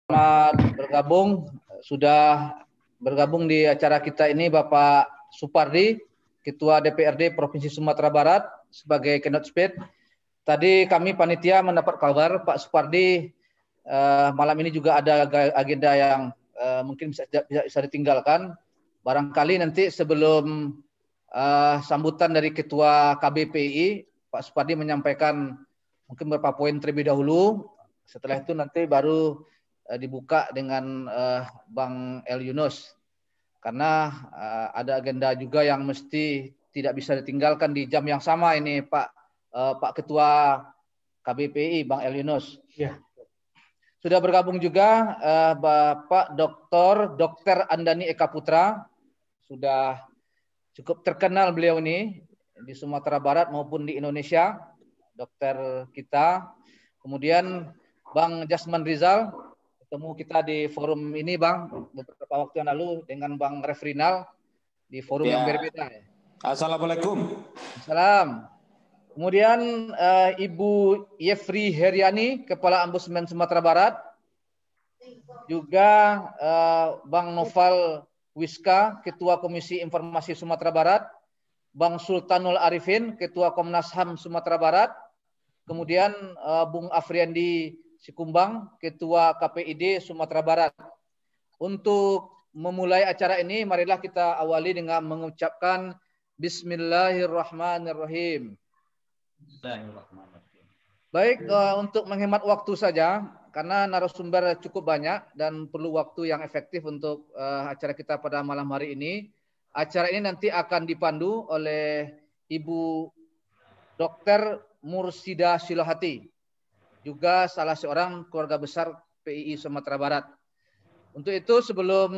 Selamat bergabung, sudah bergabung di acara kita ini Bapak Supardi, Ketua DPRD Provinsi Sumatera Barat sebagai keynote speaker. Tadi kami panitia mendapat kabar Pak Supardi malam ini juga ada agenda yang mungkin bisa ditinggalkan. Barangkali nanti sebelum sambutan dari Ketua KBPI, Pak Supardi menyampaikan mungkin beberapa poin terlebih dahulu. Setelah itu nanti baru dibuka dengan Bang El Yunus, karena ada agenda juga yang mesti tidak bisa ditinggalkan di jam yang sama ini Pak Ketua KBPI Bang El Yunus. Ya. Sudah bergabung juga Bapak Dr. Andani Eka Putra, sudah cukup terkenal beliau ini di Sumatera Barat maupun di Indonesia, dokter kita. Kemudian Bang Jasman Rizal, ketemu kita di forum ini Bang beberapa waktu yang lalu dengan Bang Refrinal di forum yang berbeda. Assalamualaikum. Assalam. Kemudian Ibu Yefri Heriani, Kepala Ombudsman Sumatera Barat. Juga Bang Noval Wiska, Ketua Komisi Informasi Sumatera Barat. Bang Sultanul Arifin, Ketua Komnas HAM Sumatera Barat. Kemudian Bung Afriandi Sikumbang, Ketua KPID Sumatera Barat. Untuk memulai acara ini, marilah kita awali dengan mengucapkan Bismillahirrahmanirrahim. Baik, untuk menghemat waktu saja, karena narasumber cukup banyak dan perlu waktu yang efektif untuk acara kita pada malam hari ini. Acara ini nanti akan dipandu oleh Ibu Dr. Mursida Silohati, juga salah seorang keluarga besar PII Sumatera Barat. Untuk itu sebelum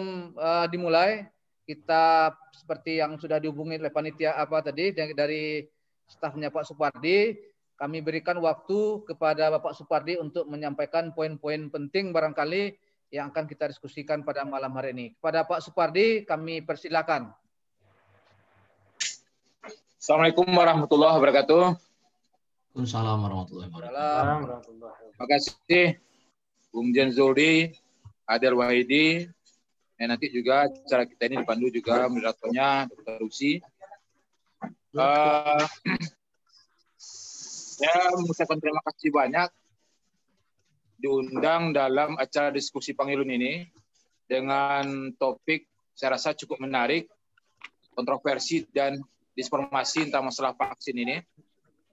dimulai, kita seperti yang sudah dihubungi oleh panitia tadi dari stafnya Pak Supardi, kami berikan waktu kepada Bapak Supardi untuk menyampaikan poin-poin penting barangkali yang akan kita diskusikan pada malam hari ini. Kepada Pak Supardi kami persilakan. Assalamualaikum warahmatullahi wabarakatuh. Waalaikumsalam warahmatullahi wabarakatuh. Terima kasih Bung Jenzuldi, Adel Wahidi. Nanti juga acara kita ini dipandu juga moderatornya Dr. Rusi. Saya mengucapkan terima kasih banyak diundang dalam acara diskusi Pangilun ini dengan topik saya rasa cukup menarik, kontroversi dan disinformasi tentang masalah vaksin ini.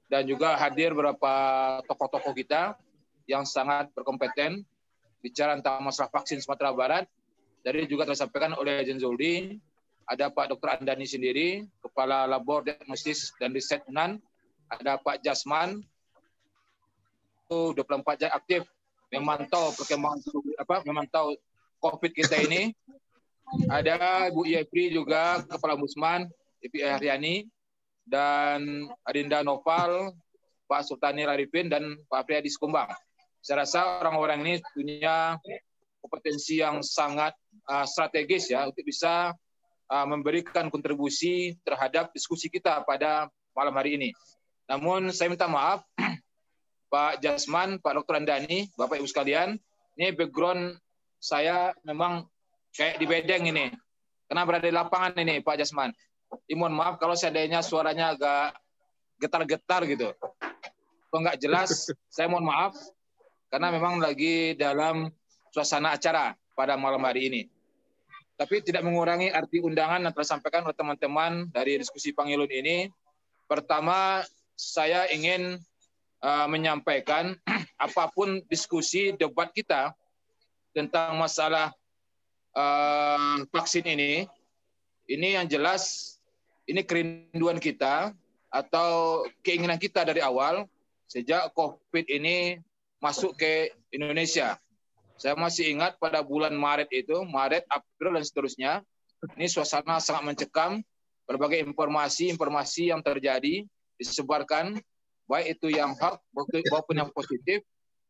Dan juga hadir beberapa tokoh-tokoh kita yang sangat berkompeten bicara tentang masalah vaksin Sumatera Barat. Jadi juga tersampaikan oleh Jenzuldi, ada Pak Dr. Andani sendiri, Kepala Labor Diagnostis dan Riset UNAN, ada Pak Jasman, 24 jam aktif memantau perkembangan memantau COVID kita ini. Ada Bu Yefri juga Kepala Ombudsman, Ibu Heriani, dan Adinda Noval, Pak Sultanul Arifin, dan Pak Afriadi Sikumbang. Saya rasa orang-orang ini punya kompetensi yang sangat strategis ya untuk bisa memberikan kontribusi terhadap diskusi kita pada malam hari ini. Namun saya minta maaf, Pak Jasman, Pak Dr. Andani, Bapak Ibu sekalian, ini background saya memang kayak di bedeng ini, karena berada di lapangan ini Pak Jasman. Mohon maaf kalau seandainya suaranya agak getar-getar gitu. Kalau nggak jelas, saya mohon maaf karena memang lagi dalam suasana acara pada malam hari ini. Tapi tidak mengurangi arti undangan yang telah disampaikan oleh teman-teman dari diskusi Pangilun ini. Pertama, saya ingin menyampaikan apapun diskusi debat kita tentang masalah vaksin ini yang jelas ini kerinduan kita atau keinginan kita dari awal sejak COVID ini masuk ke Indonesia. Saya masih ingat pada bulan Maret itu, Maret, April, dan seterusnya, ini suasana sangat mencekam, berbagai informasi yang terjadi, disebarkan, baik itu yang hak maupun yang positif,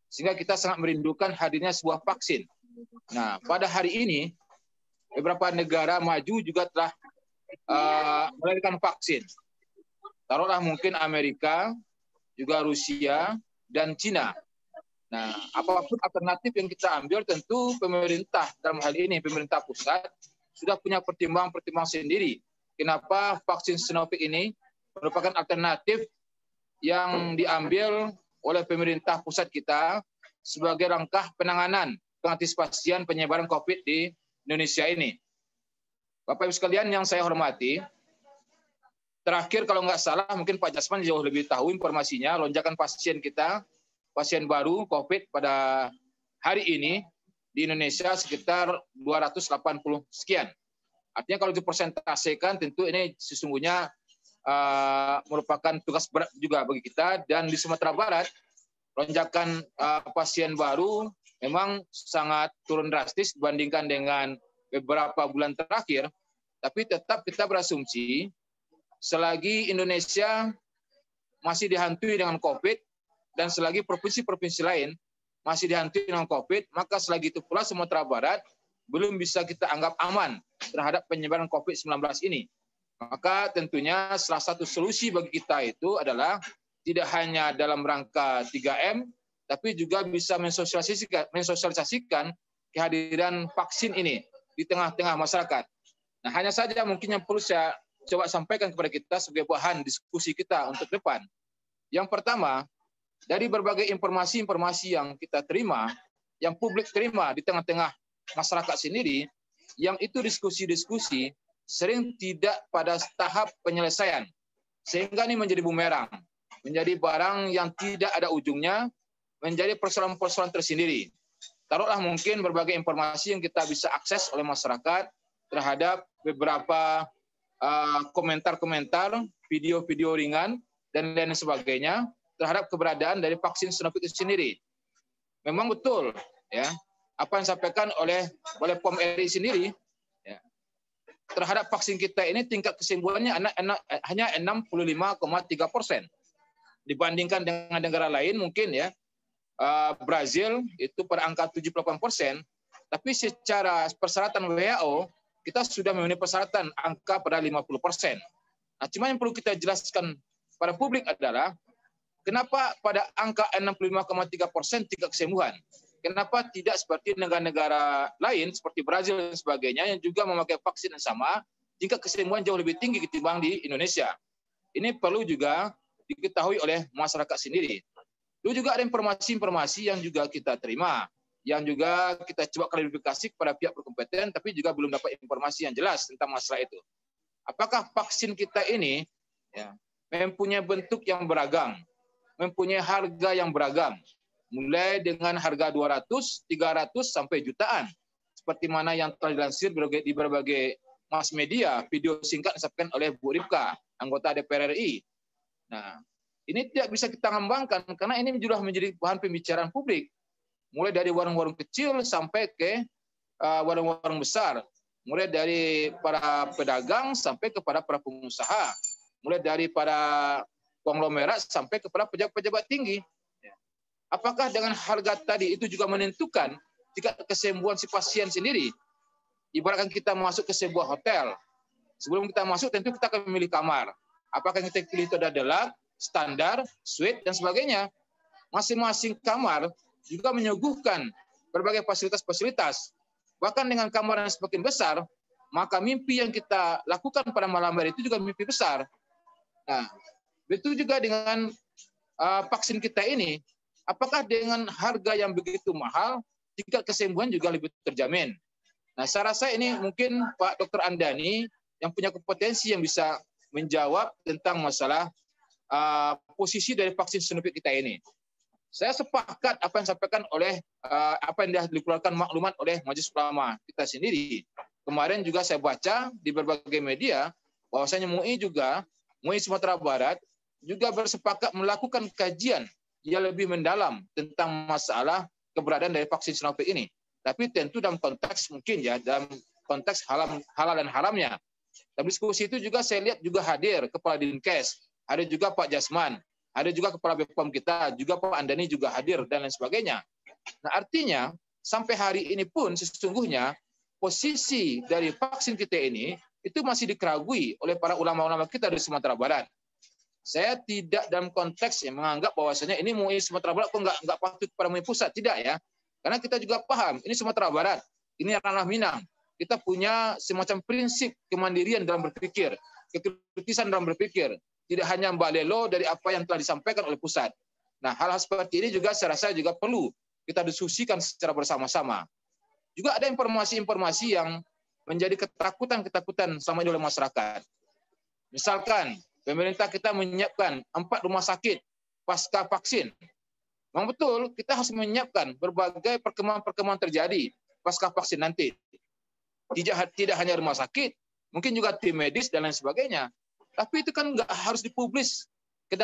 sehingga kita sangat merindukan hadirnya sebuah vaksin. Nah, pada hari ini, beberapa negara maju juga telah melahirkan vaksin. Taruhlah mungkin Amerika, juga Rusia, dan Cina. Nah, apapun alternatif yang kita ambil, tentu pemerintah dalam hal ini pemerintah pusat sudah punya pertimbangan-pertimbangan sendiri. Kenapa vaksin Sinovac ini merupakan alternatif yang diambil oleh pemerintah pusat kita sebagai langkah penanganan pengantisipasian penyebaran COVID di Indonesia ini. Bapak Ibu sekalian yang saya hormati, terakhir kalau nggak salah mungkin Pak Jasman jauh lebih tahu informasinya, lonjakan pasien kita, pasien baru COVID pada hari ini di Indonesia sekitar 280 sekian. Artinya kalau dipersentasekan tentu ini sesungguhnya merupakan tugas berat juga bagi kita. Dan di Sumatera Barat lonjakan pasien baru memang sangat turun drastis dibandingkan dengan beberapa bulan terakhir. Tapi tetap kita berasumsi selagi Indonesia masih dihantui dengan COVID dan selagi provinsi-provinsi lain masih dihantui dengan COVID, maka selagi itu pula Sumatera Barat belum bisa kita anggap aman terhadap penyebaran COVID-19 ini. Maka tentunya salah satu solusi bagi kita itu adalah tidak hanya dalam rangka 3M, tapi juga bisa mensosialisasikan kehadiran vaksin ini di tengah-tengah masyarakat. Nah, hanya saja mungkin yang perlu saya coba sampaikan kepada kita sebagai bahan diskusi kita untuk depan. Yang pertama, dari berbagai informasi-informasi yang kita terima, yang publik terima di tengah-tengah masyarakat sendiri, yang itu diskusi-diskusi sering tidak pada tahap penyelesaian. Sehingga ini menjadi bumerang, menjadi barang yang tidak ada ujungnya, menjadi persoalan-persoalan tersendiri. Taruhlah mungkin berbagai informasi yang kita bisa akses oleh masyarakat terhadap beberapa komentar-komentar, video-video ringan, dan lain sebagainya terhadap keberadaan dari vaksin Sinovac itu sendiri. Memang betul, ya, apa yang disampaikan oleh POM RI sendiri, ya, terhadap vaksin kita ini tingkat kesembuhannya hanya 65,3%. Dibandingkan dengan negara lain mungkin ya, Brazil itu pada angka 78%, tapi secara persyaratan WHO kita sudah memenuhi persyaratan angka pada 50%. Nah, cuma yang perlu kita jelaskan pada publik adalah kenapa pada angka 65,3% tingkat kesembuhan? Kenapa tidak seperti negara-negara lain seperti Brazil dan sebagainya yang juga memakai vaksin yang sama, tingkat kesembuhan jauh lebih tinggi ketimbang di Indonesia. Ini perlu juga diketahui oleh masyarakat sendiri. Lalu juga ada informasi-informasi yang juga kita terima, yang juga kita coba klarifikasi kepada pihak berkompeten, tapi juga belum dapat informasi yang jelas tentang masalah itu. Apakah vaksin kita ini ya, mempunyai bentuk yang beragam, mempunyai harga yang beragam, mulai dengan harga 200, 300 sampai jutaan, seperti mana yang telah dilansir di berbagai mass media, video singkat disampaikan oleh Bu Ripka, anggota DPR RI. Nah, ini tidak bisa kita ngembangkan karena ini sudah menjadi bahan pembicaraan publik, mulai dari warung-warung kecil sampai ke warung-warung besar, mulai dari para pedagang sampai kepada para pengusaha, mulai dari para konglomerat sampai kepada pejabat-pejabat tinggi. Apakah dengan harga tadi itu juga menentukan tingkat kesembuhan si pasien sendiri? Ibaratkan kita masuk ke sebuah hotel, sebelum kita masuk tentu kita akan memilih kamar. Apakah yang kita pilih itu adalah standar, suite, dan sebagainya? Masing-masing kamar juga menyuguhkan berbagai fasilitas-fasilitas. Bahkan dengan kamar yang semakin besar, maka mimpi yang kita lakukan pada malam hari itu juga mimpi besar. Nah, betul juga dengan vaksin kita ini, apakah dengan harga yang begitu mahal, tingkat kesembuhan juga lebih terjamin? Nah, saya rasa ini mungkin Pak Dr. Andani yang punya kompetensi yang bisa menjawab tentang masalah posisi dari vaksin Sinovac kita ini. Saya sepakat apa yang disampaikan oleh apa yang dikeluarkan maklumat oleh Majelis Ulama kita sendiri. Kemarin juga saya baca di berbagai media bahwasanya MUI Sumatera Barat juga bersepakat melakukan kajian yang lebih mendalam tentang masalah keberadaan dari vaksin Sinovac ini. Tapi tentu dalam konteks mungkin ya, dalam konteks halal dan haramnya. Dalam diskusi itu juga saya lihat juga hadir Kepala Dinkes, ada juga Pak Jasman, ada juga Kepala BPOM kita, juga Pak Andani juga hadir dan lain sebagainya. Nah, artinya sampai hari ini pun sesungguhnya posisi dari vaksin kita ini itu masih dikeragui oleh para ulama-ulama kita di Sumatera Barat. Saya tidak dalam konteks yang menganggap bahwasanya ini MUI Sumatera Barat kok nggak patut pada MUI Pusat, tidak ya. Karena kita juga paham ini Sumatera Barat, ini ranah Minang. Kita punya semacam prinsip kemandirian dalam berpikir, kekritisan dalam berpikir. Tidak hanya balelo dari apa yang telah disampaikan oleh pusat. Nah, hal-hal seperti ini juga saya rasa juga perlu kita diskusikan secara bersama-sama. Juga ada informasi-informasi yang menjadi ketakutan-ketakutan selama ini oleh masyarakat. Misalkan, pemerintah kita menyiapkan 4 rumah sakit pasca vaksin. Memang betul, kita harus menyiapkan berbagai perkembangan-perkembangan terjadi pasca vaksin nanti. Tidak hanya rumah sakit, mungkin juga tim medis dan lain sebagainya. Tapi itu kan nggak harus dipublis ke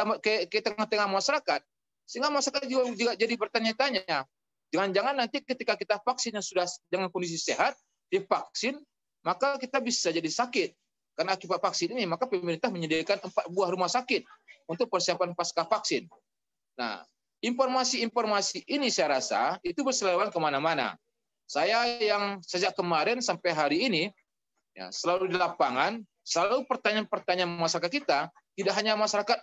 tengah-tengah masyarakat. Sehingga masyarakat juga jadi bertanya-tanya. Jangan-jangan nanti ketika kita vaksin yang sudah dengan kondisi sehat, divaksin, maka kita bisa jadi sakit. Karena akibat vaksin ini, maka pemerintah menyediakan 4 buah rumah sakit untuk persiapan pasca vaksin. Nah, informasi-informasi ini saya rasa itu berseliweran kemana-mana. Saya yang sejak kemarin sampai hari ini, ya, selalu di lapangan, selalu pertanyaan-pertanyaan masyarakat kita, tidak hanya masyarakat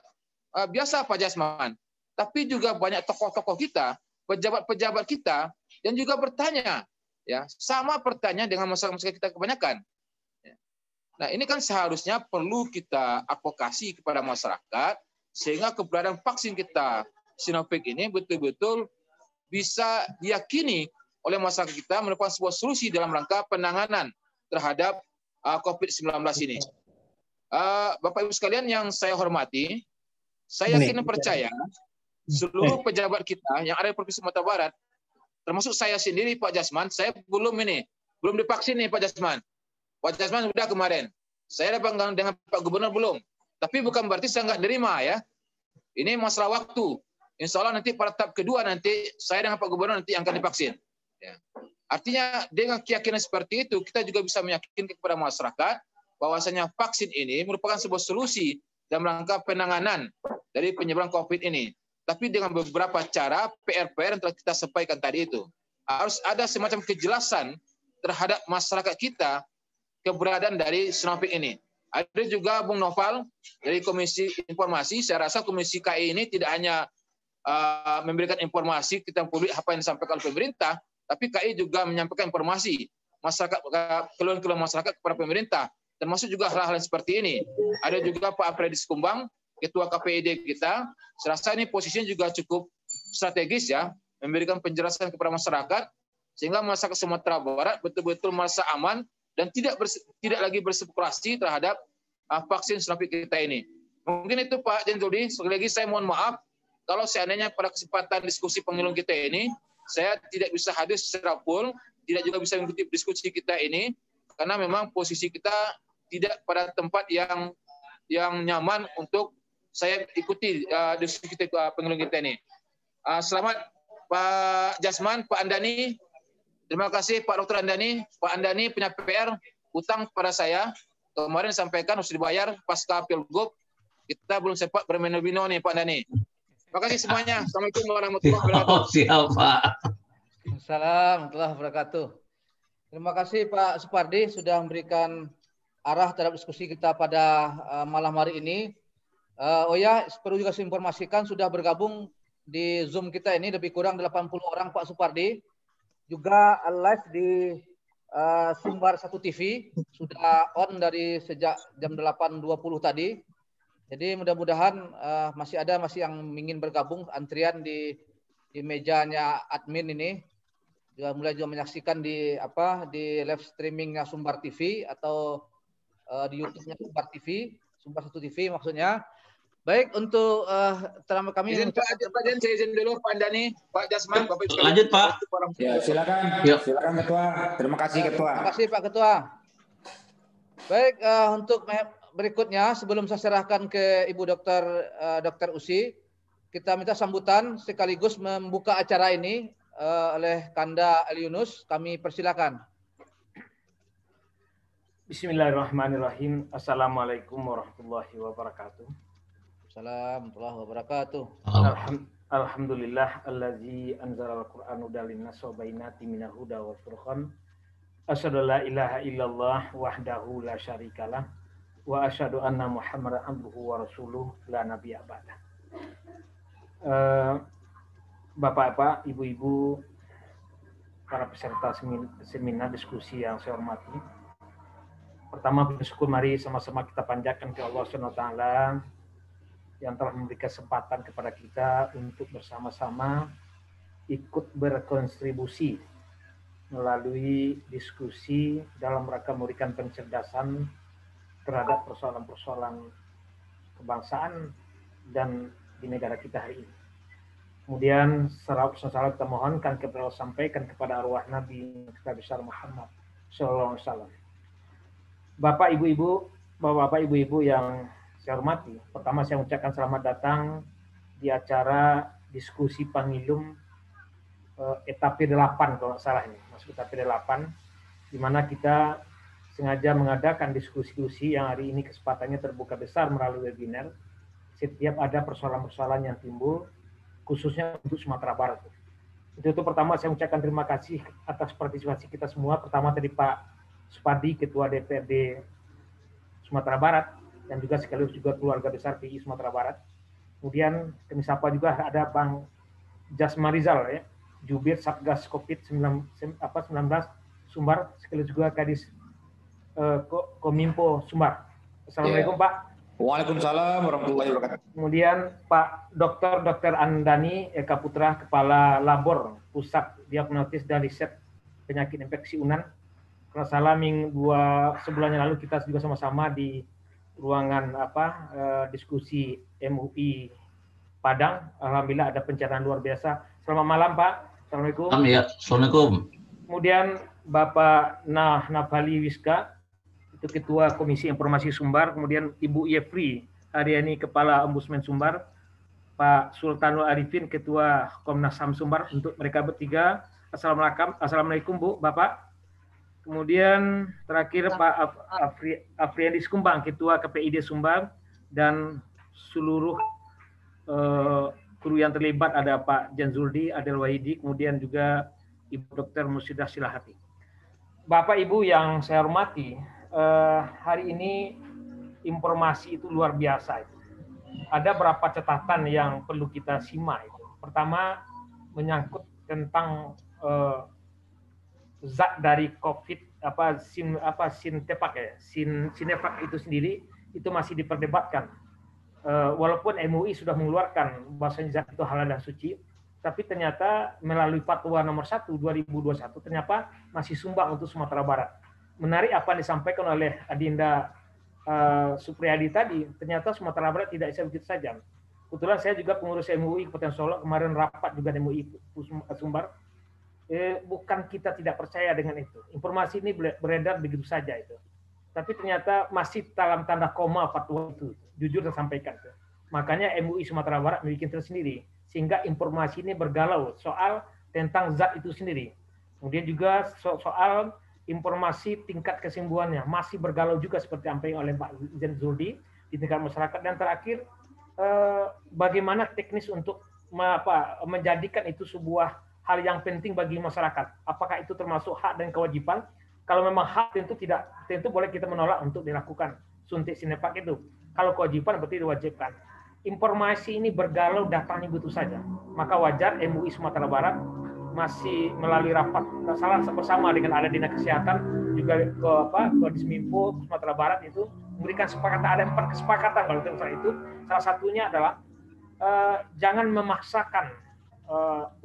biasa Pak Jasman, tapi juga banyak tokoh-tokoh kita, pejabat-pejabat kita, yang juga bertanya, ya, sama pertanyaan dengan masyarakat kita kebanyakan. Nah, ini kan seharusnya perlu kita advokasi kepada masyarakat, sehingga keberadaan vaksin kita, Sinovac ini betul-betul bisa diyakini oleh masyarakat kita merupakan sebuah solusi dalam rangka penanganan terhadap COVID-19 ini. Bapak Ibu sekalian yang saya hormati, saya yakin dan percaya seluruh pejabat kita yang ada di Provinsi Sumatera Barat, termasuk saya sendiri Pak Jasman, saya belum divaksin nih Pak Jasman. Pak Jasman sudah kemarin. Saya dapat dengan Pak Gubernur belum. Tapi bukan berarti saya nggak nerima ya. Ini masalah waktu. Insya Allah nanti pada tahap kedua nanti saya dengan Pak Gubernur nanti akan divaksin. Ya. Artinya dengan keyakinan seperti itu kita juga bisa meyakinkan kepada masyarakat bahwasanya vaksin ini merupakan sebuah solusi dalam rangka penanganan dari penyebaran COVID ini. Tapi dengan beberapa cara PR-PR yang telah kita sampaikan tadi itu. Harus ada semacam kejelasan terhadap masyarakat kita keberadaan dari Sinovac ini. Ada juga Bung Noval dari Komisi Informasi. Saya rasa Komisi KI ini tidak hanya memberikan informasi kita publik apa yang disampaikan oleh pemerintah, tapi KI juga menyampaikan informasi masyarakat, keluhan-keluhan masyarakat kepada pemerintah, termasuk juga hal-hal seperti ini. Ada juga Pak Fredis Kumbang, Ketua KPID kita. Saya rasa ini posisinya juga cukup strategis ya, memberikan penjelasan kepada masyarakat sehingga masyarakat Sumatera Barat betul-betul merasa aman dan tidak lagi berspekulasi terhadap vaksin Sinovac kita ini. Mungkin itu Pak Jenduli. Sekali lagi saya mohon maaf kalau seandainya pada kesempatan diskusi pemilu kita ini saya tidak bisa hadir secara full, tidak juga bisa mengikuti diskusi kita ini karena memang posisi kita tidak pada tempat yang nyaman untuk saya ikuti diskusi kita pemilu kita ini. Selamat Pak Jasman, Pak Andani. Terima kasih Pak Dr. Andani. Pak Andani punya PR utang kepada saya. Kemarin sampaikan harus dibayar pasca Pilgub. Kita belum sempat bermeno-meno nih Pak Andani. Terima kasih semuanya. Assalamualaikum warahmatullahi wabarakatuh. Siap Pak. Assalamualaikum warahmatullahi wabarakatuh. Terima kasih Pak Supardi sudah memberikan arah terhadap diskusi kita pada malam hari ini. Oh ya, perlu juga saya informasikan sudah bergabung di Zoom kita ini lebih kurang 80 orang Pak Supardi. Juga live di Sumbar 1 TV sudah on dari sejak jam 8.20 tadi. Jadi mudah-mudahan masih yang ingin bergabung antrian di mejanya admin ini. Juga mulai menyaksikan di live streamingnya Sumbar TV atau di YouTube-nya Sumbar TV, Sumbar 1 TV maksudnya. Baik, untuk terima kami izin Pak Jen, saya izin dulu Pak Andani, Pak Jasman, Bapak Ibu. Lanjut Pak. Ya, silakan. Silakan Ketua. Terima kasih Ketua. Terima kasih Pak Ketua. Baik, untuk berikutnya sebelum saya serahkan ke Ibu Dr. Usi, kita minta sambutan sekaligus membuka acara ini oleh Kanda El Yunus. Kami persilakan. Bismillahirrahmanirrahim. Assalamualaikum warahmatullahi wabarakatuh. Assalamualaikum warahmatullahi wabarakatuh. Alhamdulillah allazi anzala al-Qur'ana hudan linnas wa bayyinatin minal huda wal furqan. Asyhadu an la ilaha illallah wahdahu la syarikalah wa asyhadu anna Muhammadan abduhu wa rasuluh la nabiyya ba'da. Bapak-bapak, ibu-ibu, para peserta seminar diskusi yang saya hormati. Pertama, bersyukur mari sama-sama kita panjatkan ke Allah SWT yang telah memberi kesempatan kepada kita untuk bersama-sama ikut berkontribusi melalui diskusi dalam rangka memberikan pencerdasan terhadap persoalan-persoalan kebangsaan dan di negara kita hari ini. Kemudian salawat kita mohonkan kepada Allah, sampaikan kepada arwah Nabi kita besar Muhammad Sallallahu Alaihi Wasallam. Bapak-bapak, ibu-ibu yang saya hormati, pertama saya ucapkan selamat datang di acara diskusi Pangilum etape 8 kalau nggak salah ini, masuk etape 8, di mana kita sengaja mengadakan diskusi-diskusi yang hari ini kesempatannya terbuka besar melalui webinar. Setiap ada persoalan-persoalan yang timbul, khususnya untuk Sumatera Barat. Itu pertama saya ucapkan terima kasih atas partisipasi kita semua. Pertama tadi Pak Supardi, Ketua DPRD Sumatera Barat, dan juga sekaligus juga keluarga besar PI Sumatera Barat. Kemudian kami sapa juga ada Bang Jasma Rizal, ya, Jubir Satgas COVID-19 Sumbar, sekaligus juga Kadis Kominfo Sumbar. Assalamualaikum, Pak. Waalaikumsalam warahmatullahi wabarakatuh. Kemudian Pak Dr. Andani Eka Putra, Kepala Labor Pusat Diagnosis dan Riset Penyakit Infeksi UNAN. Kalau salah sebulan yang lalu kita juga sama-sama di ruangan diskusi MUI Padang. Alhamdulillah ada pencerahan luar biasa. Selamat malam, Pak. Assalamualaikum. Ya, Assalamualaikum. Kemudian Bapak Nafali Wiska, itu Ketua Komisi Informasi Sumbar, kemudian Ibu Yefri Aryani, Kepala Ombudsman Sumbar, Pak Sultanul Arifin, Ketua Komnas HAM Sumbar. Untuk mereka bertiga, Assalamualaikum Bu, Bapak. Kemudian terakhir Pak Afriandi Skumbang, Ketua KPID Sumbar, dan seluruh kru yang terlibat, ada Pak Janzuldi, Adel Wahidi, kemudian juga Ibu Dr. Musidah Silahati. Bapak Ibu yang saya hormati, hari ini informasi itu luar biasa. Ada beberapa catatan yang perlu kita simak. Pertama, menyangkut tentang zat dari COVID, Sinovac itu sendiri, itu masih diperdebatkan. Walaupun MUI sudah mengeluarkan bahwasanya zat itu halal dan suci, tapi ternyata melalui Fatwa nomor 1 2021 ternyata masih sumbang untuk Sumatera Barat. Menarik apa yang disampaikan oleh Adinda Supriyadi tadi, ternyata Sumatera Barat tidak bisa begitu saja. Kebetulan saya juga pengurus MUI Kabupaten Solo, kemarin rapat juga MUI Sumbar. Bukan kita tidak percaya dengan itu. Informasi ini beredar begitu saja itu. Tapi ternyata masih dalam tanda koma fatwa itu. Jujur saya sampaikan. Makanya MUI Sumatera Barat membuat tersendiri. Sehingga informasi ini bergalau soal tentang zat itu sendiri. Kemudian juga soal informasi tingkat kesembuhannya masih bergalau juga seperti apa yang oleh Pak Zuldi di tingkat masyarakat. Dan terakhir, bagaimana teknis untuk menjadikan itu sebuah hal yang penting bagi masyarakat. Apakah itu termasuk hak dan kewajiban? Kalau memang hak tentu boleh kita menolak untuk dilakukan suntik Sinovac itu. Kalau kewajiban berarti diwajibkan. Informasi ini bergalau datangnya begitu saja. Maka wajar MUI Sumatera Barat masih melalui rapat bersama dengan ada Dinas Kesehatan juga ke Disminfo Sumatera Barat itu memberikan kesepakatan, ada 4 kesepakatan kalau itu. Salah satunya adalah jangan memaksakan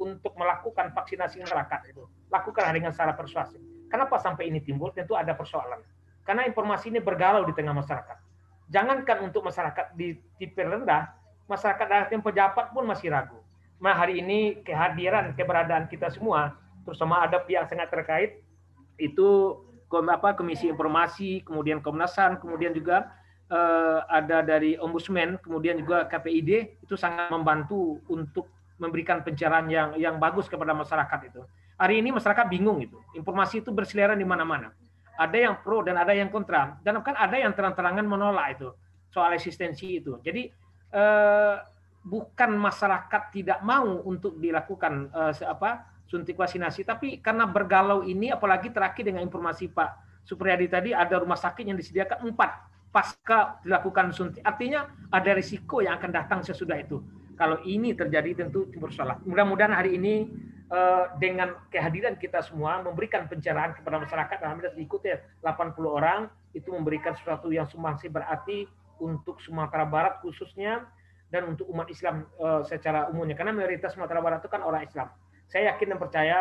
untuk melakukan vaksinasi masyarakat itu. Lakukan dengan secara persuasif. Kenapa sampai ini timbul? Tentu ada persoalan. Karena informasi ini bergalau di tengah masyarakat. Jangankan untuk masyarakat di tipe rendah, masyarakat dan pejabat pun masih ragu. Nah, hari ini keberadaan kita semua, terutama ada pihak sangat terkait, itu Komisi Informasi, kemudian Komnas HAM, kemudian juga ada dari Ombudsman, kemudian juga KPID, itu sangat membantu untuk memberikan pencerahan yang bagus kepada masyarakat itu. Hari ini masyarakat bingung itu, informasi itu berseliweran di mana-mana. Ada yang pro dan ada yang kontra, dan kan ada yang terang-terangan menolak itu soal eksistensi itu. Jadi bukan masyarakat tidak mau untuk dilakukan suntik vaksinasi, tapi karena bergalau ini, apalagi terakhir dengan informasi Pak Supriyadi tadi, ada rumah sakit yang disediakan 4, pasca dilakukan suntik. Artinya ada risiko yang akan datang sesudah itu. Kalau ini terjadi tentu itu bersalah. Mudah-mudahan hari ini dengan kehadiran kita semua memberikan pencerahan kepada masyarakat, alhamdulillah diikuti 80 orang, itu memberikan sesuatu yang sumbangsi berarti untuk Sumatera Barat khususnya dan untuk umat Islam secara umumnya, karena mayoritas Sumatera Barat itu kan orang Islam. Saya yakin dan percaya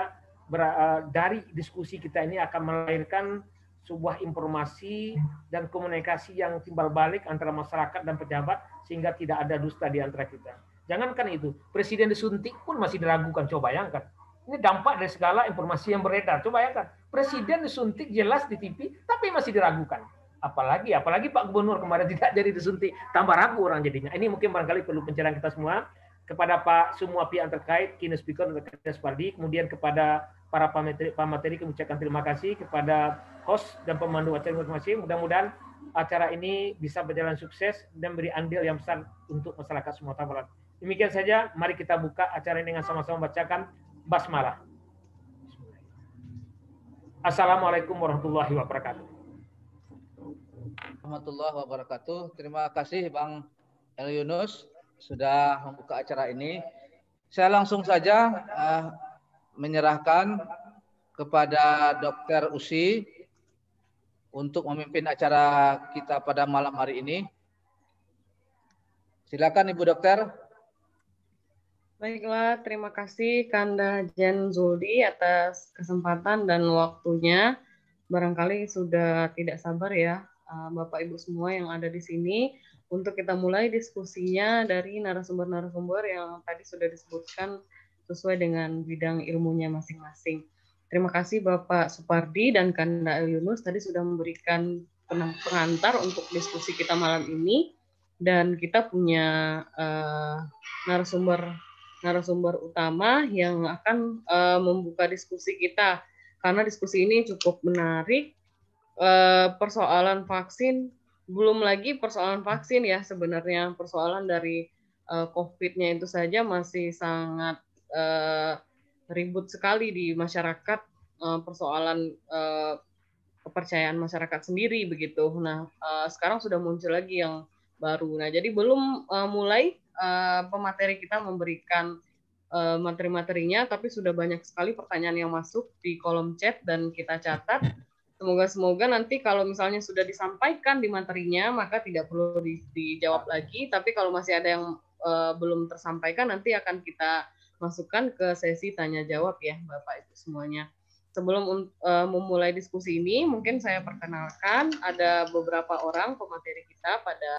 dari diskusi kita ini akan melahirkan sebuah informasi dan komunikasi yang timbal balik antara masyarakat dan pejabat sehingga tidak ada dusta di antara kita. Jangankan itu, presiden disuntik pun masih diragukan. Coba bayangkan. Ini dampak dari segala informasi yang beredar. Coba bayangkan, presiden disuntik jelas di TV, tapi masih diragukan. Apalagi Pak Gubernur kemarin tidak jadi disuntik, tambah ragu orang jadinya. Ini mungkin barangkali perlu pencerahan kita semua kepada semua pihak terkait, keynote speaker dan Supardi, kemudian kepada para pemateri kami ucapkan terima kasih, kepada host dan pemandu acara informasi. Mudah-mudahan acara ini bisa berjalan sukses dan beri andil yang besar untuk masyarakat Sumatera Barat. Demikian saja, mari kita buka acara ini dengan sama-sama bacakan basmalah. Assalamualaikum warahmatullahi wabarakatuh. Warahmatullahi wabarakatuh. Terima kasih Bang El Yunus sudah membuka acara ini. Saya langsung saja menyerahkan kepada Dr. Usi untuk memimpin acara kita pada malam hari ini. Silakan Ibu Dokter. Baiklah, terima kasih Kanda Jen Zuldi atas kesempatan dan waktunya. Barangkali sudah tidak sabar ya Bapak Ibu semua yang ada di sini untuk kita mulai diskusinya dari narasumber-narasumber yang tadi sudah disebutkan sesuai dengan bidang ilmunya masing-masing. Terima kasih Bapak Supardi dan Kanda El Yunus tadi sudah memberikan pengantar untuk diskusi kita malam ini, dan kita punya narasumber utama yang akan membuka diskusi kita, karena diskusi ini cukup menarik. Persoalan vaksin, belum lagi persoalan vaksin ya, sebenarnya persoalan dari COVID-nya itu saja masih sangat ribut sekali di masyarakat, persoalan kepercayaan masyarakat sendiri begitu. Nah, sekarang sudah muncul lagi yang baru. Nah, jadi belum mulai pemateri kita memberikan materi-materinya, tapi sudah banyak sekali pertanyaan yang masuk di kolom chat dan kita catat. Semoga nanti kalau misalnya sudah disampaikan di materinya, maka tidak perlu dijawab lagi. Tapi kalau masih ada yang belum tersampaikan, nanti akan kita masukkan ke sesi tanya jawab ya, Bapak Ibu semuanya. Sebelum memulai diskusi ini, mungkin saya perkenalkan ada beberapa orang pemateri kita pada